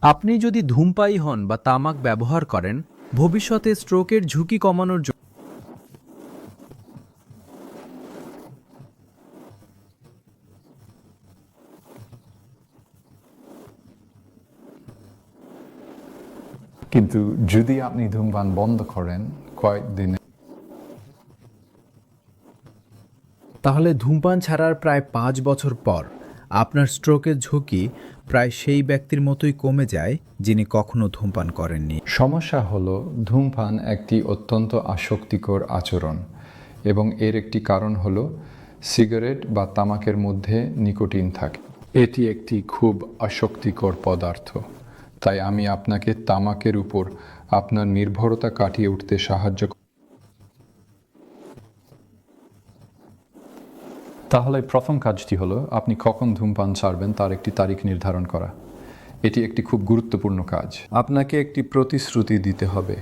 আপনি যদি ধূমপায়ী হন বা তামাক ব্যবহার করেন, ভবিষ্যতে স্ট্রোকের ঝুঁকি কমানোর জন্য কিন্তু যদি আপনি ধূমপান বন্ধ করেন কয়েকদিনে, তাহলে ধূমপান ছাড়ার প্রায় 5 বছর পর আপনার স্ট্রোকের ঝুঁকি প্রায় সেই ব্যক্তির মতোই কমে যায় যিনি কখনো ধূমপান করেননি। সমস্যা হলো ধূমপান একটি অত্যন্ত আসক্তিকর আচরণ এবং এর একটি কারণ হলো সিগারেট বা তামাকের মধ্যে নিকোটিন থাকে। এটি একটি খুব আসক্তিকর পদার্থ, তাই আমি আপনাকে তামাকের উপর আপনার নির্ভরতা কাটিয়ে উঠতে সাহায্য করব। তাহলে প্রথম কাজটি হলো আপনি কখন ধূমপান ছাড়বেন তার একটি তারিখ নির্ধারণ করা। এটি একটি খুব গুরুত্বপূর্ণ কাজ। আপনাকে একটি প্রতিশ্রুতি দিতে হবে।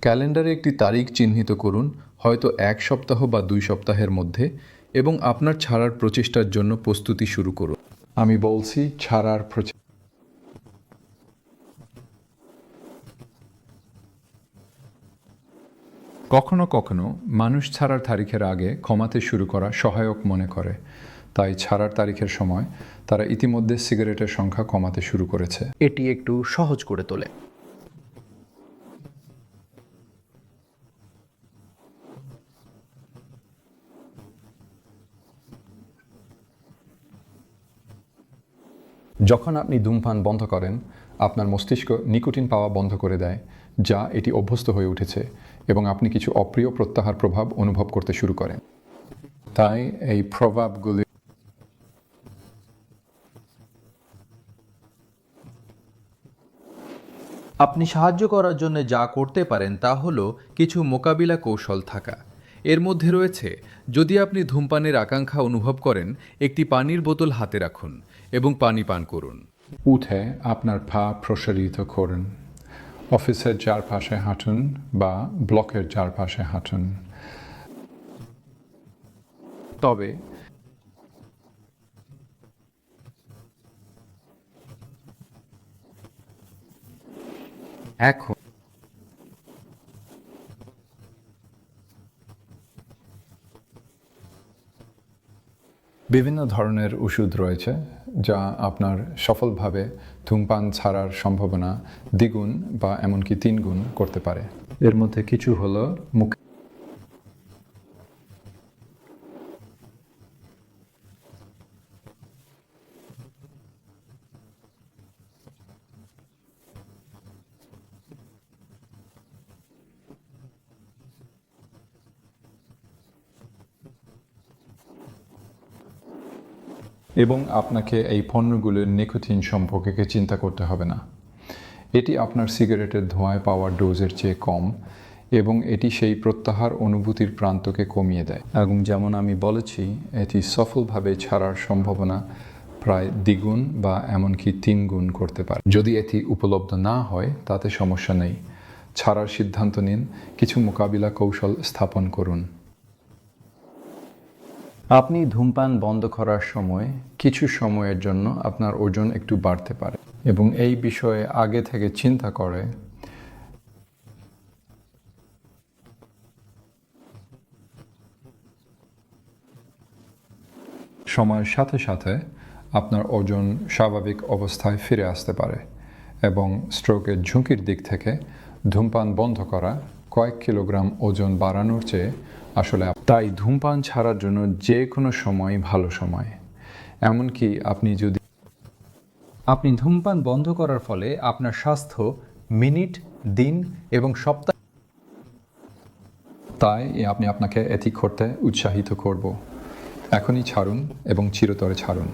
ক্যালেন্ডারে একটি তারিখ চিহ্নিত করুন, হয়তো 1 সপ্তাহ বা 2 সপ্তাহের মধ্যে, এবং আপনার ছাড়ার প্রচেষ্টার জন্য প্রস্তুতি শুরু করুন। আমি বলছি ছাড়ার কখনো কখনো মানুষ ছাড়ার তারিখের আগে কমাতে শুরু করা সহায়ক মনে করে, তাই ছাড়ার তারিখের সময় তারা ইতিমধ্যে সিগারেটের সংখ্যা কমাতে শুরু করেছে। এটি একটু সহজ করে তোলে। যখন আপনি ধূমপান বন্ধ করেন, আপনার মস্তিষ্ক নিকোটিন পাওয়া বন্ধ করে দেয়, যা এটি অভ্যস্ত হয়ে উঠেছে, এবং আপনি কিছু অপ্রিয় প্রত্যাহার প্রভাব অনুভব করতে শুরু করেন। তাই এই প্রভাবগুলি আপনি সাহায্য করার জন্য যা করতে পারেন তা হলো কিছু মোকাবিলা কৌশল থাকা। এর মধ্যে রয়েছে, যদি আপনি ধূমপানের আকাঙ্ক্ষা অনুভব করেন, একটি পানির বোতল হাতে রাখুন এবং পানি পান করুন। উঠে আপনার পা প্রসারিত করুন, অফিসের চারপাশে হাঁটুন বা ব্লকের চারপাশে হাঁটুন। তবে এখন বিভিন্ন ধরনের ওষুধ রয়েছে যা আপনার সফলভাবে ধূমপান ছাড়ার সম্ভাবনা দ্বিগুণ বা এমনকি 3 গুণ করতে পারে। এর মধ্যে কিছু হলো এবং আপনাকে এই পণ্যগুলোর নিকোটিন সম্পর্কে চিন্তা করতে হবে না। এটি আপনার সিগারেটের ধোঁয়ায় পাওয়া ডোজের চেয়ে কম, এবং এটি সেই প্রত্যাহার অনুভূতির প্রান্তকে কমিয়ে দেয়। এবং যেমন আমি বলেছি, এটি সফলভাবে ছাড়ার সম্ভাবনা প্রায় দ্বিগুণ বা এমনকি 3 গুণ করতে পারে। যদি এটি উপলব্ধ না হয় তাতে সমস্যা নেই, ছাড়ার সিদ্ধান্ত নিন, কিছু মোকাবিলা কৌশল স্থাপন করুন। আপনি ধূমপান বন্ধ করার সময় কিছু সময়ের জন্য আপনার ওজন একটু বাড়তে পারে, এবং এই বিষয়ে আগে থেকে চিন্তা করে সময়ের সাথে সাথে আপনার ওজন স্বাভাবিক অবস্থায় ফিরে আসতে পারে, এবং স্ট্রোকের ঝুঁকির দিক থেকে ধূমপান বন্ধ করা কয়েক কিলোগ্রাম ওজন বাড়ানোর চেয়ে আসলে। তাই ধূমপান ছাড়ার জন্য যে কোনো সময় ভালো সময়, এমনকি আপনি ধূমপান বন্ধ করার ফলে আপনার স্বাস্থ্য মিনিট, দিন এবং সপ্তাহ। তাই আমি আপনাকে এটি করতে উৎসাহিত করব। এখনই ছাড়ুন এবং চিরতরে ছাড়ুন।